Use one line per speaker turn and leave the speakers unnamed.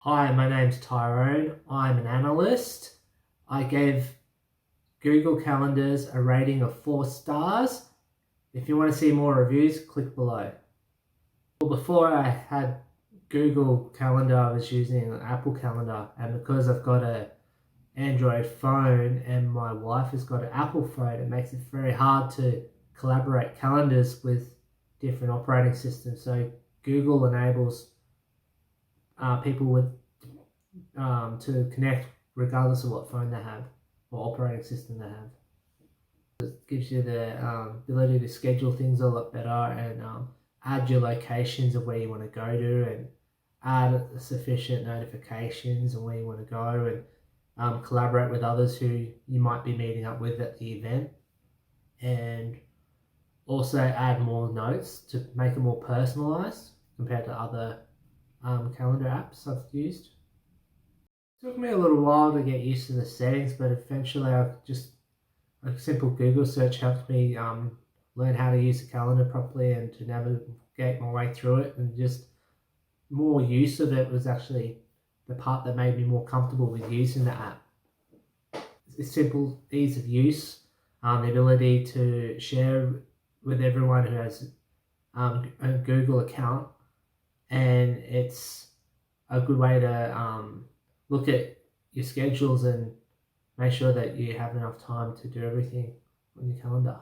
Hi, my name's Tyrone. I'm an analyst. I gave Google Calendars a rating of 4 stars. If you want to see more reviews, click below. Well, before I had Google Calendar, I was using an Apple Calendar, and because I've got an Android phone and my wife has got an Apple phone, it makes it very hard to collaborate calendars with different operating systems. So Google enables people with to connect regardless of what phone they have or operating system they have. It gives you the ability to schedule things a lot better and add your locations of where you want to go to and add sufficient notifications on where you want to go and collaborate with others who you might be meeting up with at the event, and also add more notes to make it more personalized compared to other calendar apps I've used. It took me a little while to get used to the settings, but eventually a simple Google search helped me learn how to use the calendar properly and to navigate my way through it, and just more use of it was actually the part that made me more comfortable with using the app. It's simple, ease of use, the ability to share with everyone who has a Google account, and it's a good way to look at your schedules and make sure that you have enough time to do everything on your calendar.